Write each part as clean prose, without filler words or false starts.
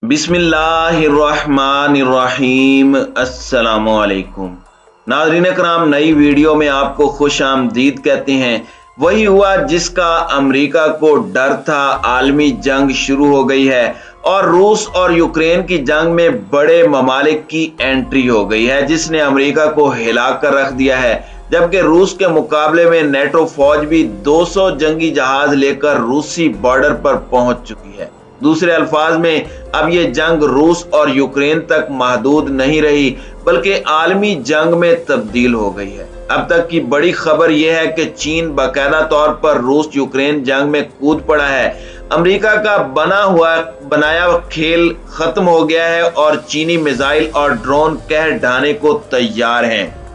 बिस्मिल्लाहिर्रहमानिर्रहीम। अस्सलामुअलैकुम नाज़रीन कराम, नई वीडियो में आपको खुश आमदीद कहते हैं। वही हुआ जिसका अमेरिका को डर था। आलमी जंग शुरू हो गई है और रूस और यूक्रेन की जंग में बड़े ममालिक की एंट्री हो गई है, जिसने अमेरिका को हिला कर रख दिया है। जबकि रूस के मुकाबले में नेटो फौज भी 200 जंगी जहाज लेकर रूसी बॉर्डर पर पहुंच चुकी है। दूसरे अल्फाज में अब ये जंग रूस और यूक्रेन तक महदूद नहीं रही, बल्कि आलमी जंग में तब्दील हो गई है। अब तक की बड़ी खबर यह है कि चीन बाकायदा तौर पर रूस यूक्रेन जंग में कूद पड़ा है। अमेरिका का बनाया खेल खत्म हो गया है और चीनी मिसाइल और ड्रोन कह ढाने को तैयार हैं।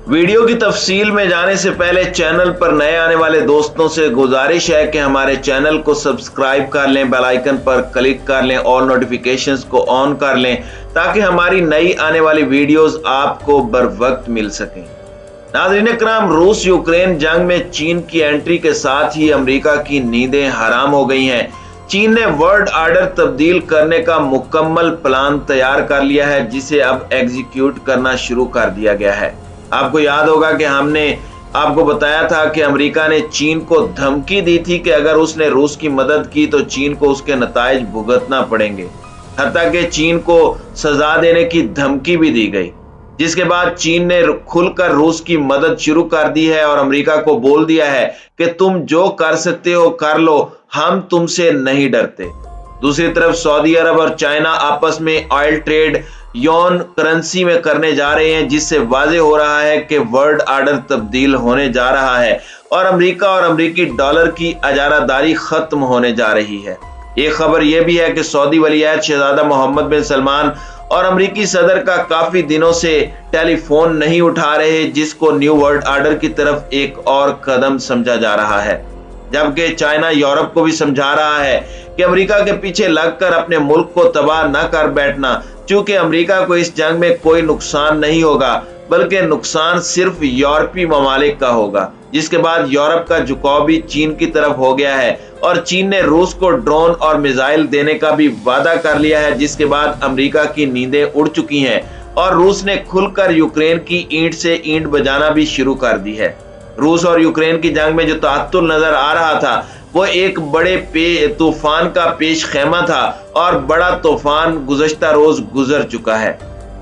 वीडियो की तफसील में जाने से पहले चैनल पर नए आने वाले दोस्तों से गुजारिश है कि हमारे चैनल को सब्सक्राइब कर लें, बेल आइकन पर क्लिक कर लें और नोटिफिकेशंस को ऑन कर लें, ताकि हमारी नई आने वाली वीडियोस आपको बर वक्त मिल सकें। नाज़रीन कराम, रूस यूक्रेन जंग में चीन की एंट्री के साथ ही अमेरिका की नींदें हराम हो गई हैं। चीन ने वर्ल्ड ऑर्डर तब्दील करने का मुकम्मल प्लान तैयार कर लिया है, जिसे अब एग्जीक्यूट करना शुरू कर दिया गया है। आपको याद होगा कि हमने आपको बताया था कि अमेरिका ने चीन को धमकी दी थी कि अगर उसने रूस की मदद की तो चीन को उसके नताइज भुगतना पड़ेंगे। हत्ता कि चीन को सजा देने की धमकी भी दी गई, जिसके बाद चीन ने खुलकर रूस की मदद शुरू कर दी है और अमेरिका को बोल दिया है कि तुम जो कर सकते हो कर लो, हम तुमसे नहीं डरते। दूसरी तरफ सऊदी अरब और चाइना आपस में ऑयल ट्रेड यौन करेंसी में करने जा रहे हैं, जिससे वाजे हो रहा है कि वर्ल्ड ऑर्डर तब्दील होने जा रहा है और अमेरिका और अमेरिकी डॉलर की अजारादारी खत्म होने जा रही है। एक खबर यह भी है कि सऊदी वलीअहद शहजादा मोहम्मद बिन सलमान और अमेरिकी सदर का काफी दिनों से टेलीफोन नहीं उठा रहे, जिसको न्यू वर्ल्ड ऑर्डर की तरफ एक और कदम समझा जा रहा है। जबकि चाइना यूरोप को भी समझा रहा है कि अमेरिका के पीछे लगकर अपने मुल्क को तबाह न कर बैठना, क्योंकि अमेरिका को इस जंग में कोई नुकसान नहीं होगा, बल्कि नुकसान सिर्फ यूरोपीय ममालिक का होगा। जिसके बाद यूरोप का झुकाव भी चीन की तरफ हो गया है और चीन ने रूस को ड्रोन और मिसाइल देने का भी वादा कर लिया है, जिसके बाद अमेरिका की नींदें उड़ चुकी हैं और रूस ने खुलकर यूक्रेन की ईंट से ईंट बजाना भी शुरू कर दी है। रूस और यूक्रेन की जंग में जो ताअत्तुल नजर आ रहा था वो एक बड़े तूफान का पेश खेमा था और बड़ा तूफान गुज़श्ता रोज गुजर चुका है।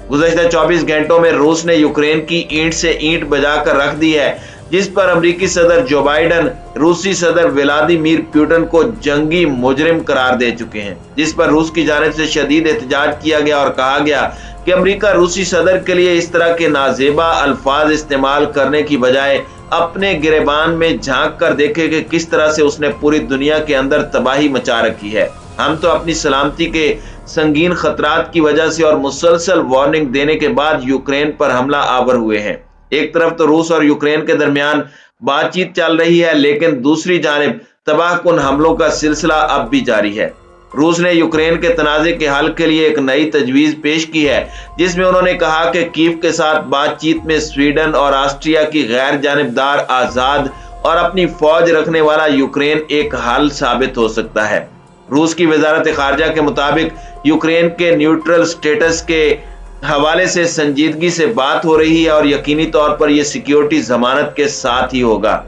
गुज़श्ता 24 घंटों में रूस ने यूक्रेन की ईंट से ईंट बजाकर रख दी है, जिस पर अमेरिकी सदर जो बाइडन रूसी सदर व्लादिमीर पुतिन को जंगी मुजरिम करार दे चुके हैं, जिस पर रूस की जानिब से शदीद एहतजाज किया गया और कहा गया कि अमेरिका रूसी सदर के लिए इस तरह के नाजेबा अल्फाज इस्तेमाल करने की बजाय अपने गिरेबान में झांक कर देखे कि किस तरह से उसने पूरी दुनिया के अंदर तबाही मचा रखी है। हम तो अपनी सलामती के संगीन खतरात की वजह से और मुसलसल वार्निंग देने के बाद यूक्रेन पर हमला आवर हुए हैं। एक तरफ तो रूस और यूक्रेन के दरमियान बातचीत चल रही है, लेकिन दूसरी जानिब तबाहकुन हमलों का सिलसिला अब भी जारी है। रूस ने यूक्रेन के तनाज़े के हल के लिए एक नई तजवीज़ पेश की है, जिसमें उन्होंने कहा कि कीव के साथ बातचीत में स्वीडन और ऑस्ट्रिया की गैर जानिबदार, आज़ाद और अपनी फौज रखने वाला यूक्रेन एक हल साबित हो सकता है। रूस की वजारत खारजा के मुताबिक यूक्रेन के न्यूट्रल स्टेटस के हवाले से संजीदगी से बात हो रही है और यकीनी तौर पर यह सिक्योरिटी जमानत के साथ ही होगा।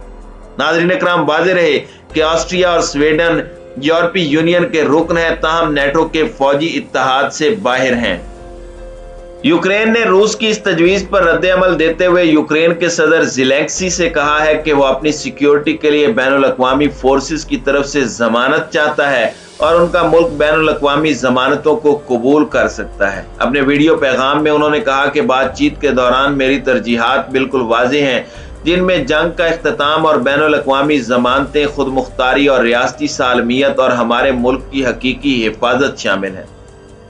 नाज़रीन कराम, वाज़ेह रहे कि ऑस्ट्रिया और स्वीडन यूरोपीय यूनियन के रुकन है, ताहम नेटो के फौजी इत्तेहाद से बाहर हैं। यूक्रेन ने रूस की इस तजवीज पर रद्द-ए-अमल देते हुए यूक्रेन के सदर ज़ेलेंस्की से कहा है कि वो अपनी सिक्योरिटी के लिए बैनुल-अक़वामी फोर्सेस की तरफ से जमानत चाहता है और उनका मुल्क बैनुल-अक़वामी जमानतों को कबूल कर सकता है। अपने वीडियो पैगाम में उन्होंने कहा कि बातचीत के दौरान मेरी तरजीहात बिल्कुल वाज़ेह हैं, जिनमें जंग का इख्तिताम और बैनुल-अक़वामी ज़मानतें, खुद मुख्तारी और रियासती सालमियत और हमारे मुल्क की हकीकी हिफाजत शामिल है।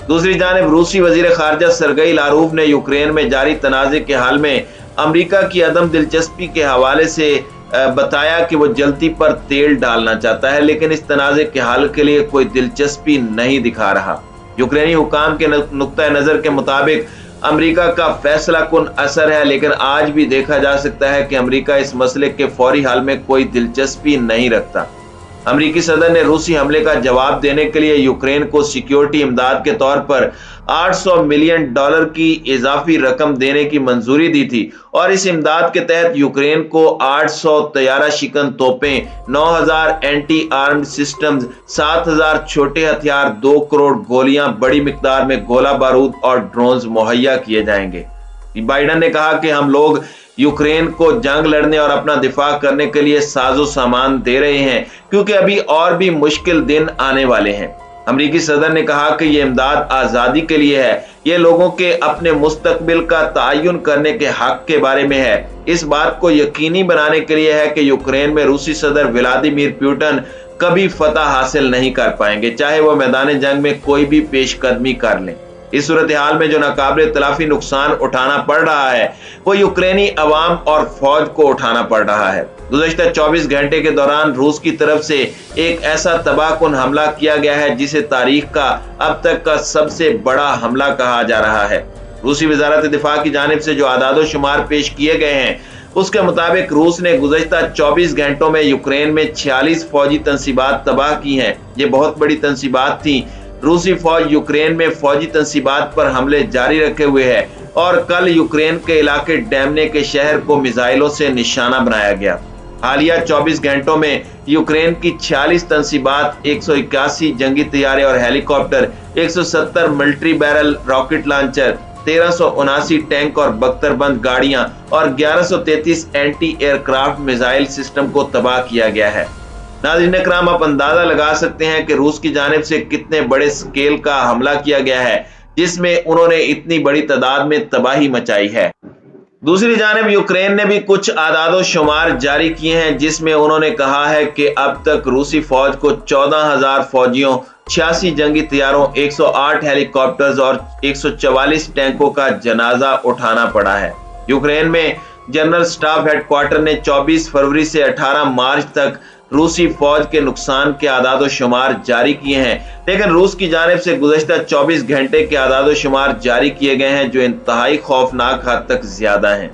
दूसरी जानिब रूसी वज़ीर ख़ारजा सरगई लारूफ ने यूक्रेन में जारी तनाज़े के हाल में अमेरिका की अदम दिलचस्पी के हवाले से बताया कि वो जल्दी पर तेल डालना चाहता है, लेकिन इस तनाज़े के हल के लिए कोई दिलचस्पी नहीं दिखा रहा। यूक्रेनी हुकाम के नुक्ता नज़र के मुताबिक अमेरिका का फैसला कुन असर है, लेकिन आज भी देखा जा सकता है कि अमेरिका इस मसले के फौरी हल में कोई दिलचस्पी नहीं रखता। अमरीकी सदर ने रूसी हमले का जवाब देने के लिए यूक्रेन को सिक्योरिटी इमदाद के तौर पर $800 मिलियन की इजाफी रकम देने की मंजूरी दी थी और इस इमदाद के तहत यूक्रेन को 800 तैयारा शिकन तोपें, 9000 एंटी आर्म्ड सिस्टम्स, 7000 छोटे हथियार, 2 करोड़ गोलियां, बड़ी मिकदार में गोला बारूद और ड्रोन्स मुहैया किए जाएंगे। बाइडन ने कहा कि हम लोग यूक्रेन को जंग लड़ने और अपना दिफा करने के लिए साजो सामान दे रहे हैं क्योंकि अभी और भी मुश्किल दिन आने वाले हैं। अमरीकी सदर ने कहा कि यह इमदाद आजादी के लिए है, ये लोगों के अपने मुस्तकबिल का तयन करने के हक के बारे में है। इस बात को यकीनी बनाने के लिए है कि यूक्रेन में रूसी सदर व्लादिमीर पुतिन कभी फतह हासिल नहीं कर पाएंगे, चाहे वह मैदान जंग में कोई भी पेशकदमी कर लें। इस सूरत हाल में जो नाकाबिल तलाफी नुकसान उठाना पड़ रहा है वो यूक्रेनी अवाम और फौज को उठाना पड़ रहा है। गुज़श्ता 24 घंटे के दौरान रूस की तरफ से एक ऐसा तबाहकुन हमला किया गया है जिसे तारीख का अब तक का सबसे बड़ा हमला कहा जा रहा है। रूसी वजारत दिफा की जानिब से जो आदादो शुमार पेश किए गए हैं उसके मुताबिक रूस ने गुज़श्ता 24 घंटों में यूक्रेन में 46 फौजी तंसीबात तबाह की हैं। ये बहुत बड़ी तंसीबात थी। रूसी फौज यूक्रेन में फौजी तंसीबात पर हमले जारी रखे हुए है और कल यूक्रेन के इलाके डैमने के शहर को मिसाइलों से निशाना बनाया गया। हालिया 24 घंटों में यूक्रेन की 46 तंसीबात, 181 जंगी तैयारे और helicopter, 170 military barrel rocket launcher, 1379 tank और बख्तरबंद गाड़ियां और 1133 एंटी एयरक्राफ्ट मिसाइल सिस्टम को तबाह किया गया है। नाज़रीन इकराम, आप अंदाजा लगा सकते हैं कि रूस की जानिब से कितने बड़े स्केल का हमला किया गया है जिसमें उन्होंने इतनी बड़ी तादाद में तबाही मचाई है। दूसरी जानिब यूक्रेन ने भी कुछ आदादो शुमार जारी किए हैं जिसमें उन्होंने कहा है कि अब तक रूसी फौज को 14,000 फौजियों, 86 जंगी तैयारों, 108 हेलीकॉप्टर्स और 144 टैंकों का जनाजा उठाना पड़ा है। यूक्रेन में जनरल स्टाफ हेडक्वार्टर ने 24 फरवरी से 18 मार्च तक रूसी फौज के नुकसान के आदादो शुमार जारी किए हैं, लेकिन रूस की जानिब से गुज़श्ता 24 घंटे के आदादो शुमार जारी किए गए हैं जो इंतहाई खौफनाक हद तक ज्यादा हैं।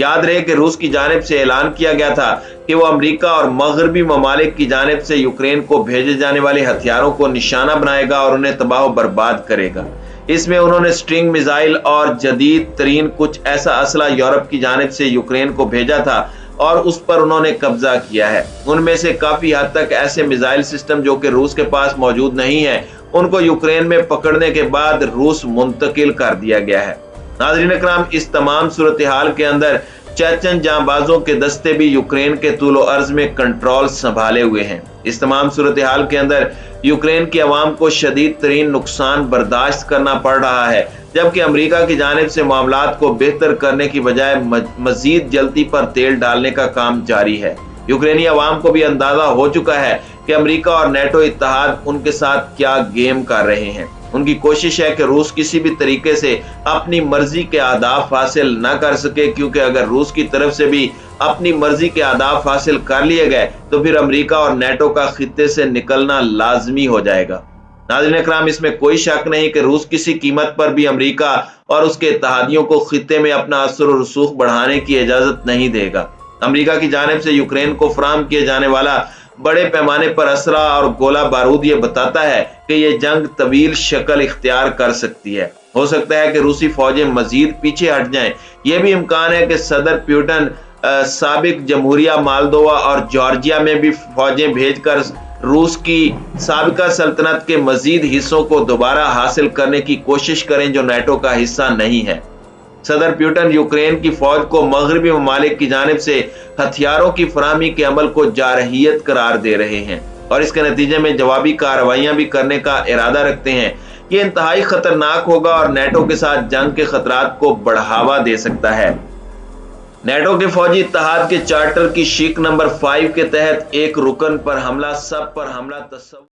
याद रहे कि रूस की जानिब से ऐलान किया गया था कि वो अमेरिका और मगरबी ममालिक की जानिब से यूक्रेन को भेजे जाने वाले हथियारों को निशाना बनाएगा और उन्हें तबाह बर्बाद करेगा। इसमें उन्होंने स्ट्रिंग मिसाइल और जदीद तरीन कुछ ऐसा असला यूरोप की जानिब से यूक्रेन को भेजा था और उस पर उन्होंने कब्जा किया है। उनमें से काफी हद तक ऐसे मिसाइल सिस्टम जो कि रूस के पास मौजूद नहीं है, उनको यूक्रेन में पकड़ने के बाद रूस मुंतकिल कर दिया गया है। नाज़रीन इकराम, इस तमाम सूरत हाल के अंदर चेचन जांबाजों के दस्ते भी यूक्रेन के तूलो अर्ज में कंट्रोल संभाले हुए हैं। इस तमाम सूरत हाल के अंदर यूक्रेन की आवाम को शदीद तरीन नुकसान बर्दाश्त करना पड़ रहा है, जबकि अमेरिका की जानिब से मामलात को बेहतर करने की बजाय मजीद जल्दी पर तेल डालने का काम जारी है। यूक्रेनी अवाम को भी अंदाजा हो चुका है कि अमेरिका और नेटो इत्तेहाद उनके साथ क्या गेम कर रहे हैं। उनकी कोशिश है कि रूस किसी भी तरीके से अपनी मर्जी के अहदाफ हासिल न कर सके, क्योंकि अगर रूस की तरफ से भी अपनी मर्जी के अहदाफ हासिल कर लिए गए तो फिर अमेरिका और नेटो का खित्ते से निकलना लाजमी हो जाएगा। नाज़रीन इकराम, इसमें कोई शक नहीं कि रूस किसी कीमत पर भी अमेरिका और उसके इत्तेहादियों को खित्ते में अपना असर और रसूख बढ़ाने की इजाजत नहीं देगा। अमेरिका की जानिब से यूक्रेन को फराहम किए जाने वाला बड़े पैमाने पर असला और गोला बारूद ये बताता है कि ये जंग तवील शक्ल इख्तियार कर सकती है। हो सकता है कि रूसी फौजें मजीद पीछे हट जाएं। यह भी इम्कान है कि सदर पुतिन साबिक जमहूरिया मालदोवा और जॉर्जिया में भी फौजें भेजकर रूस की साबिका सल्तनत के मजीद हिस्सों को दोबारा हासिल करने की कोशिश करें जो नेटो का हिस्सा नहीं है। सदर पुतिन यूक्रेन की फौज को मगरबी ममालिक की जानिब से हथियारों की फराहमी के अमल को जारहियत करार दे रहे हैं और इसके नतीजे में जवाबी कार्रवाइयां भी करने का इरादा रखते हैं। ये इंतहाई खतरनाक होगा और नेटो के साथ जंग के खतरात को बढ़ावा दे सकता है। नेटो के फौजी इत्तेहाद के चार्टर की शीक नंबर 5 के तहत एक रुकन पर हमला, सब पर हमला तस्वीर